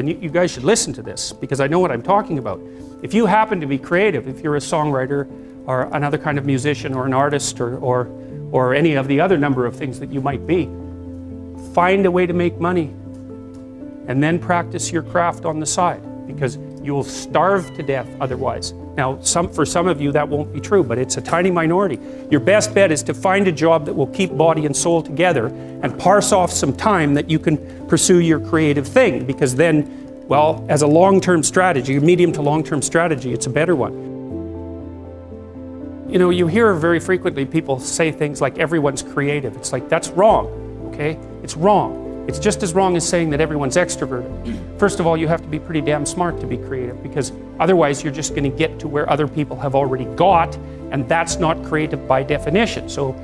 And you guys should listen to this because I know what I'm talking about. If you happen to be creative, if you're a songwriter or another kind of musician or an artist or any of the other number of things that you might be, find a way to make money and then practice your craft on the side, because you'll starve to death otherwise. Now, for some of you that won't be true, but it's a tiny minority. Your best bet is to find a job that will keep body and soul together and parse off some time that you can pursue your creative thing, because then, well, as a long-term strategy, medium to long-term strategy, it's a better one. You know, you hear very frequently people say things like everyone's creative. It's like, that's wrong, okay? It's wrong. It's just as wrong as saying that everyone's extroverted. First of all, you have to be pretty damn smart to be creative, because otherwise you're just going to get to where other people have already got, and that's not creative by definition. So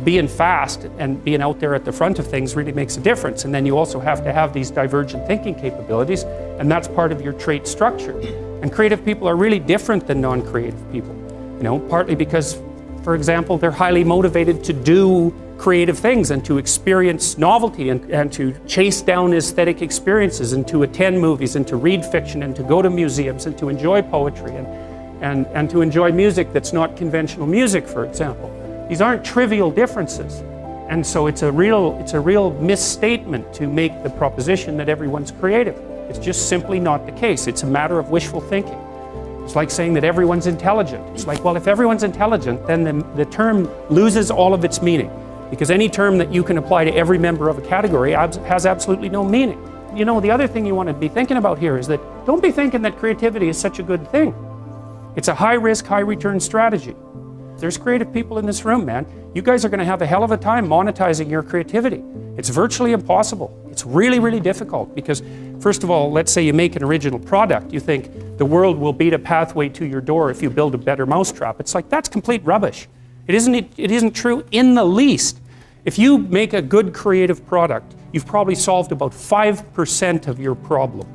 being fast and being out there at the front of things really makes a difference. And then you also have to have these divergent thinking capabilities, and that's part of your trait structure. And creative people are really different than non-creative people. You know, partly because, for example, they're highly motivated to do creative things and to experience novelty and to chase down aesthetic experiences and to attend movies and to read fiction and to go to museums and to enjoy poetry and to enjoy music that's not conventional music, for example. These aren't trivial differences. And so it's a real misstatement to make the proposition that everyone's creative. It's just simply not the case. It's a matter of wishful thinking. It's like saying that everyone's intelligent. It's like, well, if everyone's intelligent, then the term loses all of its meaning. Because any term that you can apply to every member of a category has absolutely no meaning. You know, the other thing you want to be thinking about here is that don't be thinking that creativity is such a good thing. It's a high-risk, high-return strategy. There's creative people in this room, man. You guys are going to have a hell of a time monetizing your creativity. It's virtually impossible. It's really, really difficult because, first of all, let's say you make an original product. You think the world will beat a pathway to your door if you build a better mousetrap. It's like, that's complete rubbish. It isn't true in the least. If you make a good creative product, you've probably solved about 5% of your problem.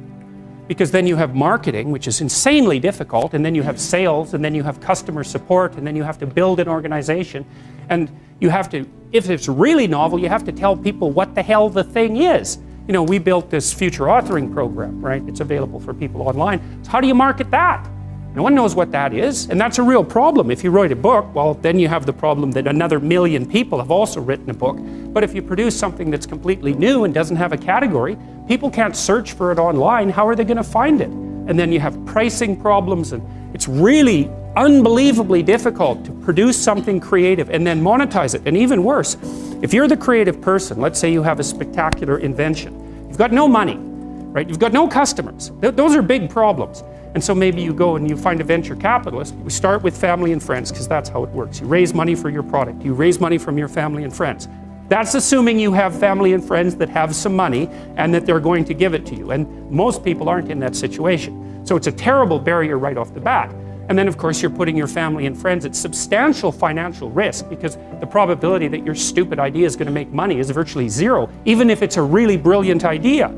Because then you have marketing, which is insanely difficult, and then you have sales, and then you have customer support, and then you have to build an organization. And you have to, if it's really novel, you have to tell people what the hell the thing is. You know, we built this future authoring program, right? It's available for people online. So how do you market that? No one knows what that is, and that's a real problem. If you write a book, well, then you have the problem that another million people have also written a book. But if you produce something that's completely new and doesn't have a category, people can't search for it online. How are they going to find it? And then you have pricing problems, and it's really unbelievably difficult to produce something creative and then monetize it. And even worse, if you're the creative person, let's say you have a spectacular invention, you've got no money, right? You've got no customers. Those are big problems. And so maybe you go and you find a venture capitalist. We start with family and friends because that's how it works. You raise money for your product. You raise money from your family and friends. That's assuming you have family and friends that have some money and that they're going to give it to you. And most people aren't in that situation. So it's a terrible barrier right off the bat. And then of course you're putting your family and friends at substantial financial risk because the probability that your stupid idea is going to make money is virtually zero, even if it's a really brilliant idea.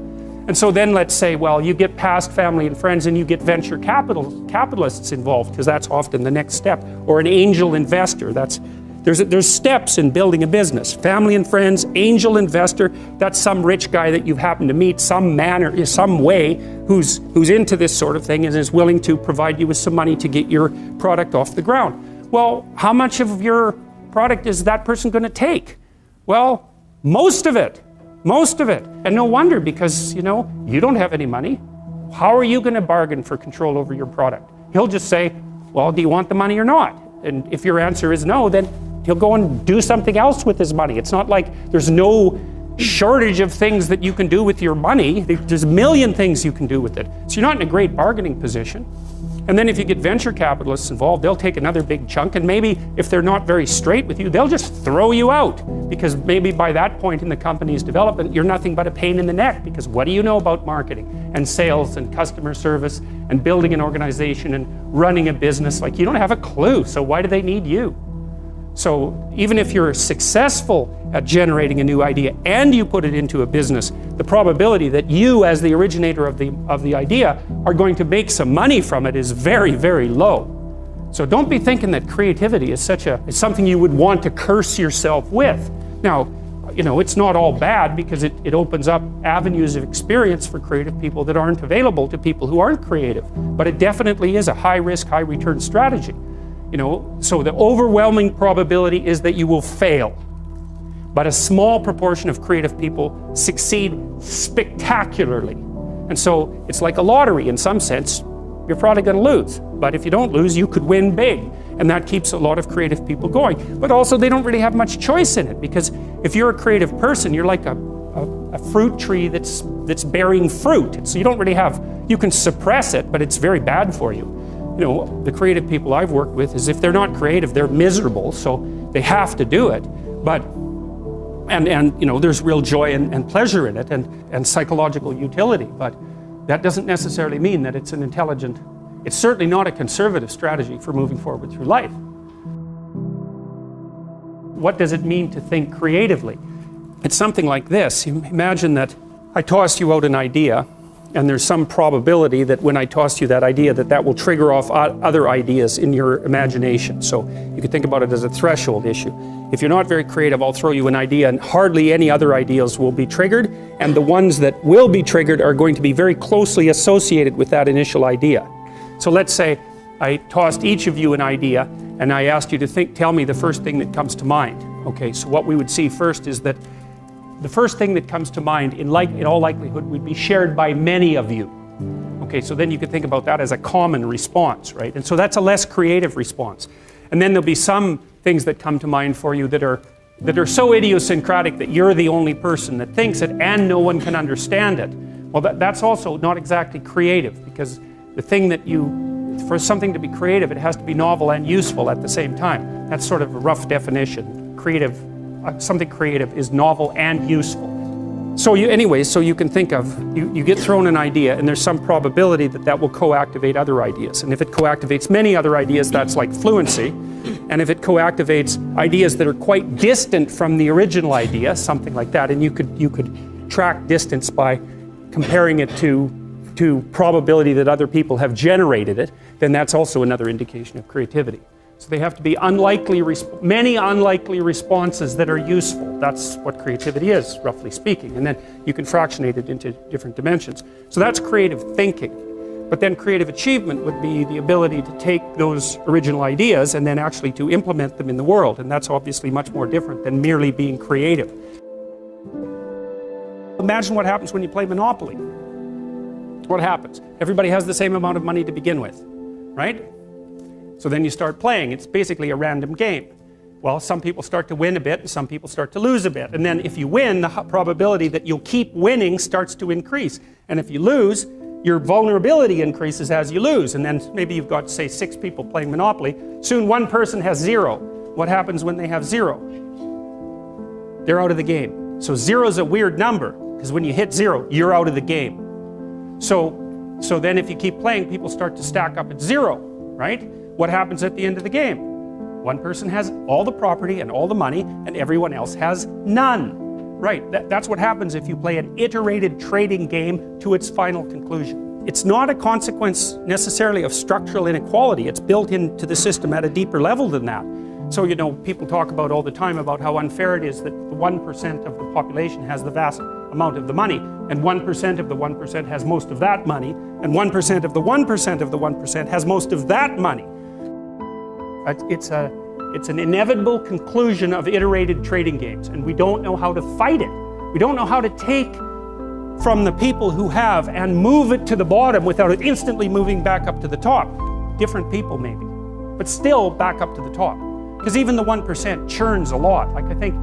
And so then let's say, well, you get past family and friends and you get venture capitalists involved, because that's often the next step, or an angel investor. There's steps in building a business. Family and friends, angel investor, that's some rich guy that you've happened to meet, some man or some way, who's into this sort of thing and is willing to provide you with some money to get your product off the ground. Well, how much of your product is that person going to take? Well, most of it. Most of it. And no wonder, because, you know, you don't have any money. How are you going to bargain for control over your product? He'll just say, well, do you want the money or not? And if your answer is no, then he'll go and do something else with his money. It's not like there's no shortage of things that you can do with your money. There's a million things you can do with it. So you're not in a great bargaining position. And then if you get venture capitalists involved, they'll take another big chunk, and maybe if they're not very straight with you, they'll just throw you out, because maybe by that point in the company's development, you're nothing but a pain in the neck, because what do you know about marketing and sales and customer service and building an organization and running a business? Like, you don't have a clue, so why do they need you? So even if you're successful at generating a new idea and you put it into a business, the probability that you, as the originator of the idea, are going to make some money from it is very, very low. So don't be thinking that creativity is something you would want to curse yourself with. Now, you know, it's not all bad because it opens up avenues of experience for creative people that aren't available to people who aren't creative. But it definitely is a high risk, high return strategy. You know, so the overwhelming probability is that you will fail. But a small proportion of creative people succeed spectacularly. And so it's like a lottery in some sense. You're probably going to lose. But if you don't lose, you could win big. And that keeps a lot of creative people going. But also they don't really have much choice in it, because if you're a creative person, you're like a fruit tree that's bearing fruit. So you don't really have, you can suppress it, but it's very bad for you. You know, the creative people I've worked with is if they're not creative, they're miserable, so they have to do it. But and you know, there's real joy and pleasure in it, and psychological utility, but that doesn't necessarily mean that it's an intelligent, it's certainly not a conservative strategy for moving forward through life. What does it mean to think creatively? It's something like this. Imagine that I tossed you out an idea, and there's some probability that when I tossed you that idea, that will trigger off other ideas in your imagination. So you could think about it as a threshold issue. If you're not very creative, I'll throw you an idea and hardly any other ideas will be triggered, and the ones that will be triggered are going to be very closely associated with that initial idea. So let's say I tossed each of you an idea and I asked you to tell me the first thing that comes to mind. Okay, so what we would see first is that the first thing that comes to mind in all likelihood would be shared by many of you. Okay, so then you could think about that as a common response, right? And so that's a less creative response. And then there'll be some things that come to mind for you that are so idiosyncratic that you're the only person that thinks it and no one can understand it. Well, that's also not exactly creative, because the thing that for something to be creative, it has to be novel and useful at the same time. That's sort of a rough definition. Something creative is novel and useful. So you can think of, you get thrown an idea and there's some probability that will co-activate other ideas. And if it co-activates many other ideas, that's like fluency. And if it co-activates ideas that are quite distant from the original idea, something like that, and you could track distance by comparing it to probability that other people have generated it, then that's also another indication of creativity. So they have to be many unlikely responses that are useful. That's what creativity is, roughly speaking. And then you can fractionate it into different dimensions. So that's creative thinking. But then creative achievement would be the ability to take those original ideas and then actually to implement them in the world. And that's obviously much more different than merely being creative. Imagine what happens when you play Monopoly. What happens? Everybody has the same amount of money to begin with, right? So then you start playing. It's basically a random game. Well, some people start to win a bit and some people start to lose a bit. And then if you win, the probability that you'll keep winning starts to increase. And if you lose, your vulnerability increases as you lose. And then maybe you've got, say, 6 people playing Monopoly. Soon one person has 0. What happens when they have 0? They're out of the game. So 0 is a weird number, because when you hit 0, you're out of the game. So then if you keep playing, people start to stack up at 0, right? What happens at the end of the game? One person has all the property and all the money, and everyone else has none. Right, that's what happens if you play an iterated trading game to its final conclusion. It's not a consequence necessarily of structural inequality. It's built into the system at a deeper level than that. So, you know, people talk about all the time about how unfair it is that the 1% of the population has the vast amount of the money, and 1% of the 1% has most of that money, and 1% of the 1% of the 1% has most of that money. It's an inevitable conclusion of iterated trading games, and we don't know how to fight it. We don't know how to take from the people who have and move it to the bottom without it instantly moving back up to the top. Different people maybe, but still back up to the top. Because even the 1% churns a lot. Like, I think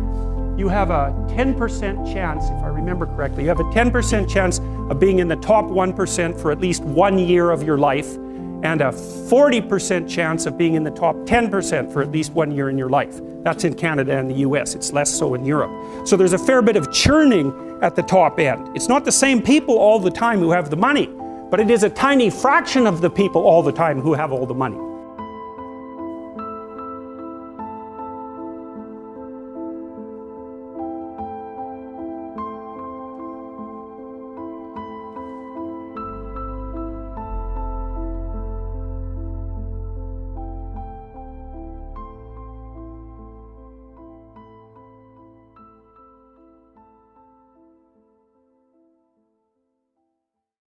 you have a 10% chance, if I remember correctly, you have a 10% chance of being in the top 1% for at least 1 year of your life, and a 40% chance of being in the top 10% for at least 1 year in your life. That's in Canada and the US. It's less so in Europe. So there's a fair bit of churning at the top end. It's not the same people all the time who have the money, but it is a tiny fraction of the people all the time who have all the money.